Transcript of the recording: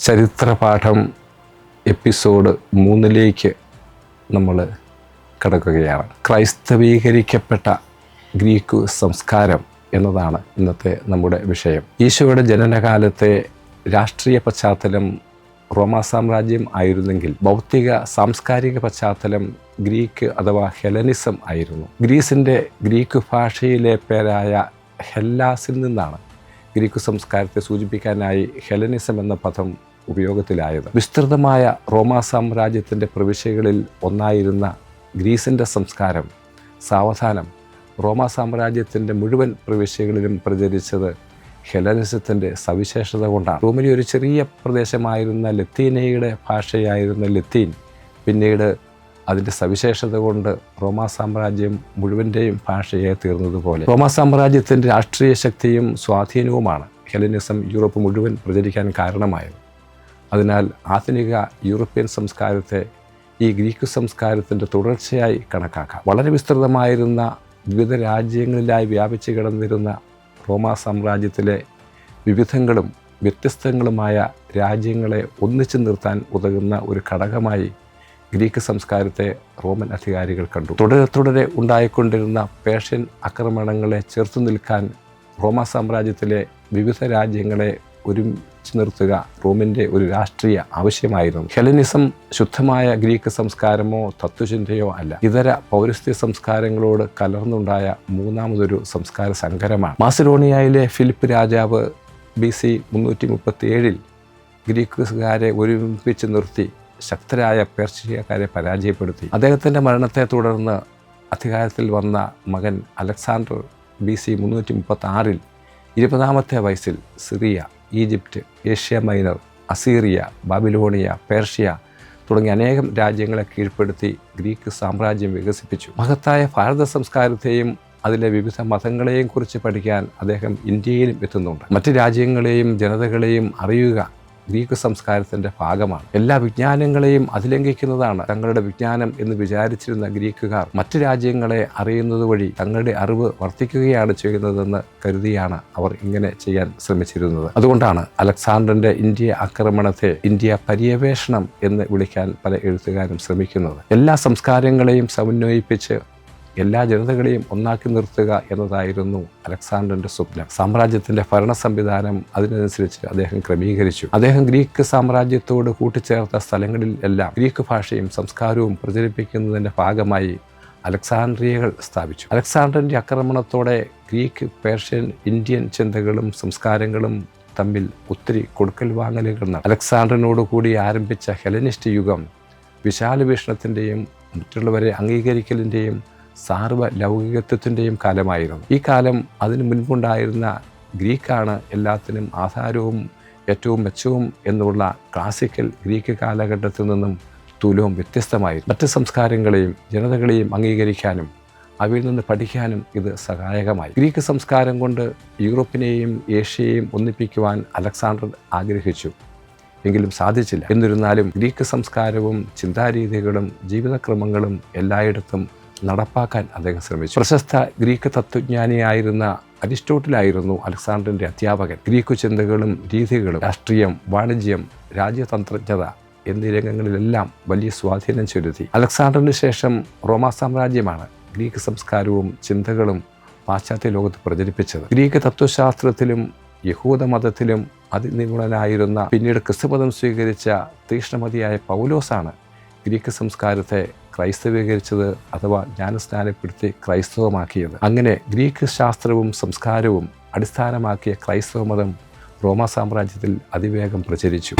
ചരിത്രപാഠം episode 3 നമ്മൾ കടക്കുകയാണ്. ക്രൈസ്തവീകരിക്കപ്പെട്ട Greek സംസ്കാരം എന്നതാണ് ഇന്നത്തെ നമ്മുടെ വിഷയം. ഈശോയുടെ ജനനകാലത്തെ രാഷ്ട്രീയ പശ്ചാത്തലം റോമാ സാമ്രാജ്യം ആയിരുന്നെങ്കിൽ ഭൗതിക സാംസ്കാരിക പശ്ചാത്തലം ഗ്രീക്ക് അഥവാ ഹെലനിസം ആയിരുന്നു. ഗ്രീക്ക് ഭാഷയിലെ പേരായ ഹെല്ലാസിൽ നിന്നാണ് ഗ്രീക്ക് സംസ്കാരത്തെ സൂചിപ്പിക്കാനായി ഹെലനിസം എന്ന പദം ഉപയോഗത്തിലായത്. വിസ്തൃതമായ റോമാ സാമ്രാജ്യത്തിൻ്റെ പ്രവിശ്യകളിൽ ഒന്നായിരുന്ന ഗ്രീസിൻ്റെ സംസ്കാരം സാവധാനം റോമാ സാമ്രാജ്യത്തിൻ്റെ മുഴുവൻ പ്രവിശ്യകളിലും പ്രചരിച്ചത് ഹെലനിസത്തിൻ്റെ സവിശേഷത കൊണ്ടാണ്. റോമിലെ ഒരു ചെറിയ പ്രദേശമായിരുന്ന ലത്തീനയുടെ ഭാഷയായിരുന്ന ലത്തീൻ പിന്നീട് അതിൻ്റെ സവിശേഷത കൊണ്ട് റോമാ സാമ്രാജ്യം മുഴുവൻ്റെയും ഭാഷയായി തീർന്നതുപോലെ റോമാ സാമ്രാജ്യത്തിൻ്റെ രാഷ്ട്രീയ ശക്തിയും സ്വാധീനവുമാണ് ഹെലനിസം യൂറോപ്പ് മുഴുവൻ പ്രചരിക്കാൻ കാരണമായത്. അതിനാൽ ആധുനിക യൂറോപ്യൻ സംസ്കാരത്തെ ഈ ഗ്രീക്ക് സംസ്കാരത്തിൻ്റെ തുടർച്ചയായി കണക്കാക്കാം. വളരെ വിസ്തൃതമായിരുന്ന വിവിധ രാജ്യങ്ങളിലായി വ്യാപിച്ചു കിടന്നിരുന്ന റോമാ സാമ്രാജ്യത്തിലെ വിവിധങ്ങളും വ്യത്യസ്തങ്ങളുമായ രാജ്യങ്ങളെ ഒന്നിച്ചു നിർത്താൻ ഉതകുന്ന ഒരു ഘടകമായി ഗ്രീക്ക് സംസ്കാരത്തെ റോമൻ അധികാരികൾ കണ്ടു. തുടരെ ഉണ്ടായിക്കൊണ്ടിരുന്ന പേർഷ്യൻ ആക്രമണങ്ങളെ ചെറുത്തു നിൽക്കാൻ റോമാ സാമ്രാജ്യത്തിലെ വിവിധ രാജ്യങ്ങളെ ഒരുമിച്ച് നിർത്തുക റോമിൻ്റെ ഒരു രാഷ്ട്രീയ ആവശ്യമായിരുന്നു. ഹെലനിസം ശുദ്ധമായ ഗ്രീക്ക് സംസ്കാരമോ തത്വചിന്തയോ അല്ല, ഇതര പൗരസ്ത്യ സംസ്കാരങ്ങളോട് കലർന്നുണ്ടായ മൂന്നാമതൊരു സംസ്കാര സങ്കരമാണ്. മാസിഡോണിയയിലെ ഫിലിപ്പ് രാജാവ് BC 337 ഗ്രീക്കുകാരെ ഒരുമിച്ച് നിർത്തി ശക്തരായ പേർഷ്യക്കാരെ പരാജയപ്പെടുത്തി. അദ്ദേഹത്തിൻ്റെ മരണത്തെ തുടർന്ന് അധികാരത്തിൽ വന്ന മകൻ അലക്സാണ്ടർ BC 336 20ാമത്തെ വയസ്സിൽ Syria, Egypt, Asia minor, Assyria, Babylonia, Persia തുടങ്ങിയ അനേകം രാജ്യങ്ങളെ കീഴ്പ്പെടുത്തി ഗ്രീക്ക് സാമ്രാജ്യം വികസിപ്പിച്ചു. മഹത്തായ ഭാരത സംസ്കാരത്തെയും അതിലെ വിവിധ മതങ്ങളെയും കുറിച്ച് പഠിക്കാൻ അദ്ദേഹം ഇന്ത്യയിലും എത്തുന്നുണ്ട്. മറ്റ് രാജ്യങ്ങളെയും ജനതകളെയും അറിയുക ഗ്രീക്ക് സംസ്കാരത്തിൻ്റെ ഭാഗമാണ്. എല്ലാ വിജ്ഞാനങ്ങളെയും അതിലംഘിക്കുന്നതാണ് തങ്ങളുടെ വിജ്ഞാനം എന്ന് വിചാരിച്ചിരുന്ന ഗ്രീക്കുകാർ മറ്റ് രാജ്യങ്ങളെ അറിയുന്നത് വഴി തങ്ങളുടെ അറിവ് വർദ്ധിക്കുകയാണ് ചെയ്യുന്നതെന്ന് കരുതിയാണ് അവർ ഇങ്ങനെ ചെയ്യാൻ ശ്രമിച്ചിരുന്നത്. അതുകൊണ്ടാണ് അലക്സാണ്ടറിൻ്റെ ഇന്ത്യ ആക്രമണത്തെ ഇന്ത്യ പര്യവേഷണം എന്ന് വിളിക്കാൻ പല എഴുത്തുകാരും ശ്രമിക്കുന്നത്. എല്ലാ സംസ്കാരങ്ങളെയും സമന്വയിപ്പിച്ച് എല്ലാ ജനതകളെയും ഒന്നാക്കി നിർത്തുക എന്നതായിരുന്നു അലക്സാണ്ടറിൻ്റെ സ്വപ്നം. സാമ്രാജ്യത്തിൻ്റെ ഭരണ സംവിധാനം അതിനനുസരിച്ച് അദ്ദേഹം ക്രമീകരിച്ചു. അദ്ദേഹം ഗ്രീക്ക് സാമ്രാജ്യത്തോട് കൂട്ടിച്ചേർത്ത സ്ഥലങ്ങളിൽ എല്ലാം ഗ്രീക്ക് ഭാഷയും സംസ്കാരവും പ്രചരിപ്പിക്കുന്നതിൻ്റെ ഭാഗമായി അലക്സാണ്ട്രിയകൾ സ്ഥാപിച്ചു. അലക്സാണ്ടറിൻ്റെ ആക്രമണത്തോടെ ഗ്രീക്ക്, പേർഷ്യൻ, ഇന്ത്യൻ ചിന്തകളും സംസ്കാരങ്ങളും തമ്മിൽ ഒത്തിരി കൊടുക്കൽ വാങ്ങലുകൾ നടന്നു. അലക്സാണ്ടറിനോട് കൂടി ആരംഭിച്ച ഹെലനിസ്റ്റ് യുഗം വിശാല വീക്ഷണത്തിൻ്റെയും മറ്റുള്ളവരെ അംഗീകരിക്കലിൻ്റെയും സാർവലൗകികത്വത്തിൻ്റെയും കാലമായിരുന്നു. ഈ കാലം അതിനു മുൻപുണ്ടായിരുന്ന ഗ്രീക്കാണ് എല്ലാത്തിനും ആധാരവും ഏറ്റവും മെച്ചവും എന്നുള്ള ക്ലാസിക്കൽ ഗ്രീക്ക് കാലഘട്ടത്തിൽ നിന്നും തുലവും വ്യത്യസ്തമായിരുന്നു. മറ്റ് സംസ്കാരങ്ങളെയും ജനതകളെയും അംഗീകരിക്കാനും അവയിൽ നിന്ന് പഠിക്കാനും ഇത് സഹായകമായി. ഗ്രീക്ക് സംസ്കാരം കൊണ്ട് യൂറോപ്പിനെയും ഏഷ്യയെയും ഒന്നിപ്പിക്കുവാൻ അലക്സാണ്ടർ ആഗ്രഹിച്ചു, എങ്കിലും സാധിച്ചില്ല. എന്നിരുന്നാലും ഗ്രീക്ക് സംസ്കാരവും ചിന്താരീതികളും ജീവിതക്രമങ്ങളും എല്ലായിടത്തും നടപ്പാക്കാൻ അദ്ദേഹം ശ്രമിച്ചു. പ്രശസ്ത ഗ്രീക്ക് തത്വജ്ഞാനിയായിരുന്ന അരിസ്റ്റോട്ടിലായിരുന്നു അലക്സാണ്ടറിൻ്റെ അധ്യാപകൻ. ഗ്രീക്കു ചിന്തകളും രീതികളും രാഷ്ട്രീയം, വാണിജ്യം, രാജ്യതന്ത്രജ്ഞത എന്നീ രംഗങ്ങളിലെല്ലാം വലിയ സ്വാധീനം ചെലുത്തി. അലക്സാണ്ടറിന് ശേഷം റോമാ സാമ്രാജ്യമാണ് ഗ്രീക്ക് സംസ്കാരവും ചിന്തകളും പാശ്ചാത്യ ലോകത്ത് പ്രചരിപ്പിച്ചത്. ഗ്രീക്ക് തത്വശാസ്ത്രത്തിലും യഹൂദ മതത്തിലും അതിനിപുണനായിരുന്ന പിന്നീട് ക്രിസ്തുമതം സ്വീകരിച്ച തീക്ഷ്ണമതിയായ പൗലോസാണ് ഗ്രീക്ക് സംസ്കാരത്തെ ക്രൈസ്തവീകരിച്ചത് അഥവാ ജ്ഞാനസ്നാനപ്പെടുത്തി ക്രൈസ്തവമാക്കിയത്. അങ്ങനെ ഗ്രീക്ക് ശാസ്ത്രവും സംസ്കാരവും അടിസ്ഥാനമാക്കിയ ക്രൈസ്തവ മതം റോമാ സാമ്രാജ്യത്തിൽ അതിവേഗം പ്രചരിച്ചു.